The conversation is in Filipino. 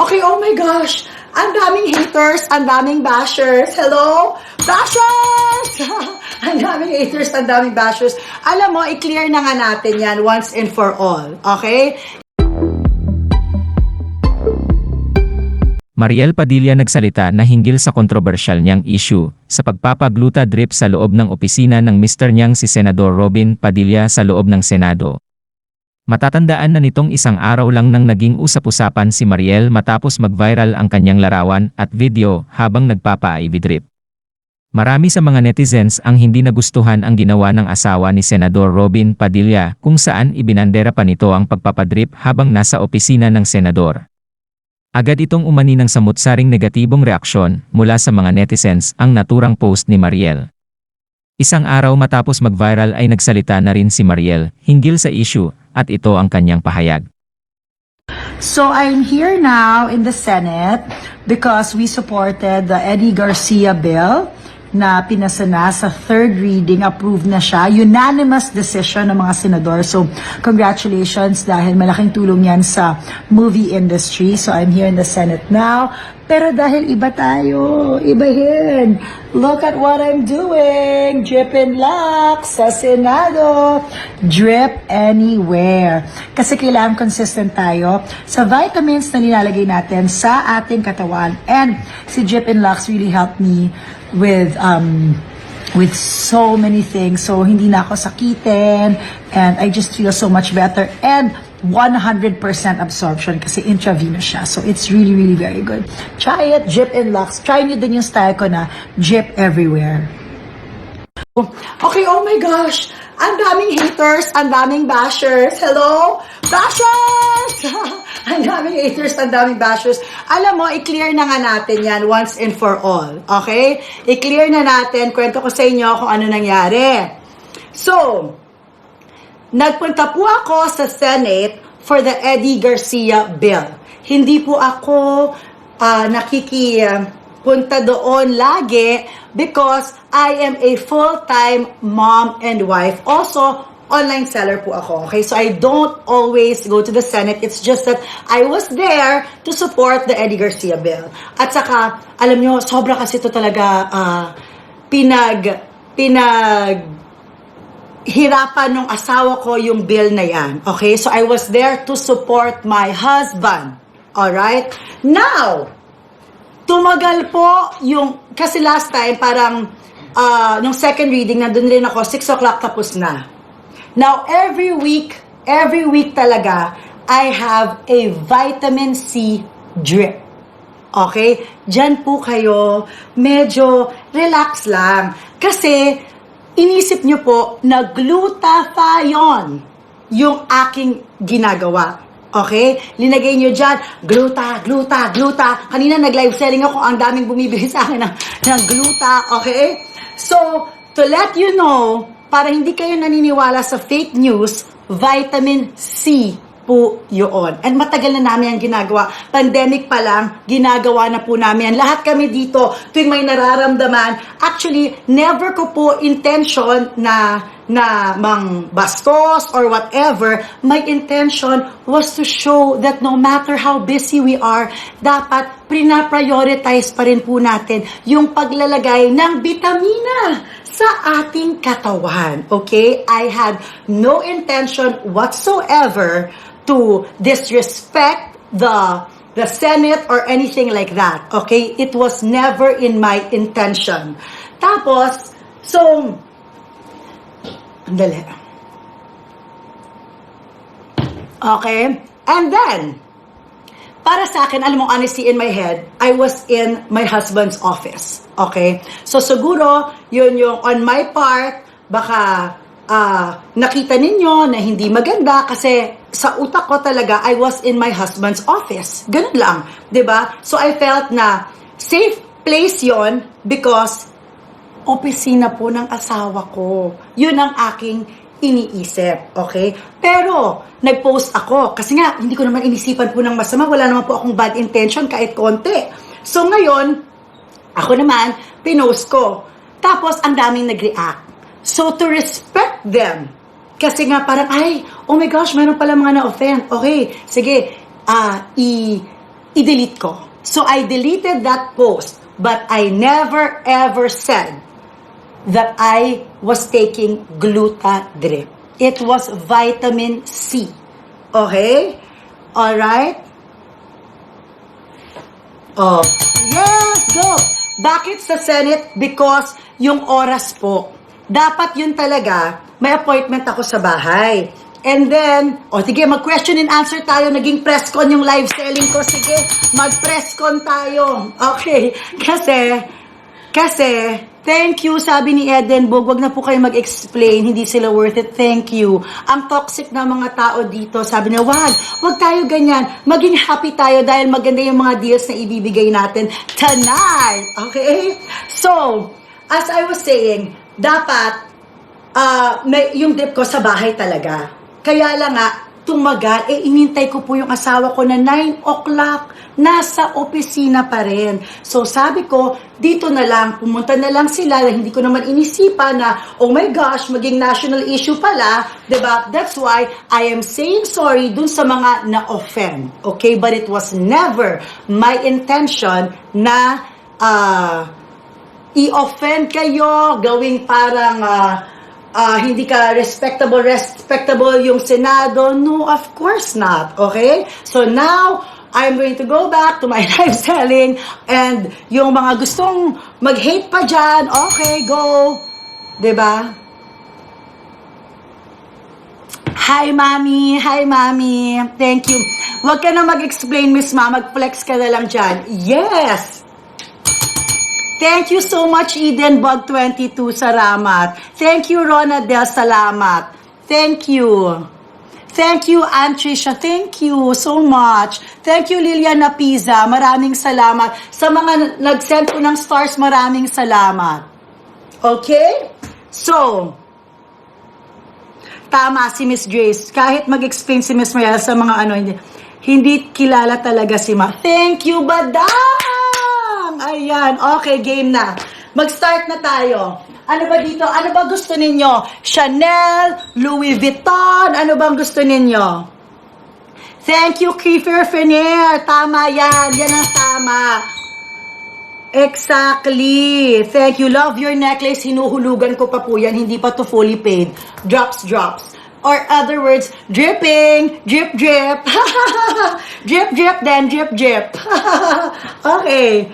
Okay, oh my gosh! Ang daming haters, ang daming bashers. Hello? Bashers! Ang daming haters, ang daming bashers. Alam mo, i-clear na nga natin yan once and for all. Okay? Mariel Padilla nagsalita na hinggil sa kontrobersyal niyang issue sa pagpapagluta drip sa loob ng opisina ng Mr. niyang si Senador Robin Padilla sa loob ng Senado. Matatandaan na nitong isang araw lang nang naging usap-usapan si Mariel matapos mag-viral ang kanyang larawan at video habang nagpapa-IV drip. Marami sa mga netizens ang hindi nagustuhan ang ginawa ng asawa ni Senador Robin Padilla kung saan ibinandera pa nito ang pagpapadrip habang nasa opisina ng senador. Agad itong umani ng samut-saring negatibong reaksyon mula sa mga netizens ang naturang post ni Mariel. Isang araw matapos mag-viral ay nagsalita na rin si Mariel hinggil sa issue at ito ang kanyang pahayag. So I'm here now in the Senate because we supported the Eddie Garcia bill na pinasa na sa third reading, approved na siya. Unanimous decision ng mga senador. So, congratulations dahil malaking tulong yan sa movie industry. So, I'm here in the Senate now. Pero dahil iba tayo, ibahin. Look at what I'm doing. Drip and lock sa Senado. Drip anywhere. Kasi kailangan consistent tayo sa vitamins na nilalagay natin sa ating katawan. And si Drip and Locks really helped me with so many things. So, hindi na ako sakitin and I just feel so much better and 100% absorption kasi intravenous siya. So, it's really, really very good. Try it, Drip and Lux. Try nyo din yung style ko na drip everywhere. Okay, oh my gosh! Ang daming haters, ang daming bashers. Hello? Bashers! Ang daming haters, ang daming bashers. Alam mo, i-clear na nga natin yan once and for all. Okay? I-clear na natin. Kwento ko sa inyo kung ano nangyari. So, nagpunta po ako sa Senate for the Eddie Garcia bill. Hindi po ako nakikipunta doon lagi because I am a full-time mom and wife. Also, online seller po ako. Okay? So, I don't always go to the Senate. It's just that I was there to support the Eddie Garcia bill. At saka, alam nyo, sobra kasi ito talaga hirapan ng asawa ko yung bill na yan. Okay? So, I was there to support my husband. Alright? Now, tumagal po yung, kasi last time, parang, nung second reading, nandun rin ako, 6 o'clock tapos na. Now, every week talaga, I have a vitamin C drip. Okay? Diyan po kayo, medyo relax lang. Kasi, inisip nyo po na glutathione yung aking ginagawa. Okay? Linagay nyo dyan, gluta. Kanina nag-live selling ako, ang daming bumibili sa akin ng gluta. Okay? So, to let you know, para hindi kayo naniniwala sa fake news, vitamin C po yun. And matagal na namin ang ginagawa. Pandemic pa lang, ginagawa na po namin. Lahat kami dito, tuwing may nararamdaman, actually, never ko po intention na mang bastos or whatever. My intention was to show that no matter how busy we are, dapat prina-prioritize pa rin po natin yung paglalagay ng bitamina sa ating katawan. Okay? I had no intention whatsoever to disrespect the Senate or anything like that. Okay? It was never in my intention. Tapos, so, andali. Okay? And then, para sa akin, alam mo, honestly, in my head, I was in my husband's office. Okay? So, siguro, yun yung on my part, baka nakita ninyo na hindi maganda kasi sa utak ko talaga, I was in my husband's office. Ganun lang. 'Di ba? So, I felt na safe place yon because opisina po ng asawa ko. Yun ang aking iniisip. Okay? Pero, nag-post ako. Kasi nga, hindi ko naman inisipan po ng masama. Wala naman po akong bad intention kahit konti. So, ngayon, ako naman, pinost ko. Tapos, ang daming nag-react. So, to respect them, kasi nga parang, ay, oh my gosh, mayroon pala mga na-offend. Okay, sige, i-delete ko. So I deleted that post, but I never ever said that I was taking Glutadrip. It was vitamin C. Okay? Alright? Oh. Yes, go! Bakit sa Senate? Because yung oras po. Dapat yun talaga, may appointment ako sa bahay. And then, sige, mag-question and answer tayo. Naging press con yung live selling ko. Sige, mag-press con tayo. Okay. Kasi, thank you, sabi ni Edenbog, wag na po kayo mag-explain, hindi sila worth it, thank you. Ang toxic na mga tao dito, sabi na, wag tayo ganyan, maging happy tayo dahil maganda yung mga deals na ibibigay natin tonight. Okay? So, as I was saying, dapat, yung drip ko sa bahay talaga. Kaya lang nga, tumagal, inintay ko po yung asawa ko na 9 o'clock, nasa opisina pa rin. So sabi ko, dito na lang, pumunta na lang sila, hindi ko naman inisipan na, oh my gosh, maging national issue pala, diba? That's why I am saying sorry dun sa mga na-offend. Okay? But it was never my intention na i-offend kayo, gawing parang hindi ka respectable yung Senado. No, of course not. Okay? So now, I'm going to go back to my live selling and yung mga gustong mag-hate pa dyan, okay, go. Diba? Hi, Mami. Hi, Mami. Thank you. Huwag ka na mag-explain, Miss Ma. Mag-flex ka na lang dyan. Yes! Thank you so much, Edenbug22. Salamat. Thank you, Ronadel. Salamat. Thank you. Thank you, Antricia. Thank you so much. Thank you, Liliana Pisa. Maraming salamat. Sa mga nag-send ko ng stars, maraming salamat. Okay? So, tama si Miss Grace. Kahit mag-explain si Miss Mariela sa mga hindi kilala talaga si Ma. Thank you, Badang! Ayan. Okay, game na. Mag-start na tayo. Ano ba dito? Ano ba gusto ninyo? Chanel, Louis Vuitton, ano bang gusto ninyo? Thank you, Kiefer Fenier. Tama yan. Yan ang tama. Exactly. Thank you. Love your necklace. Hinuhulugan ko pa po yan. Hindi pa to fully paid. Drops. Or other words, dripping. Drip. Drip, then drip. Okay.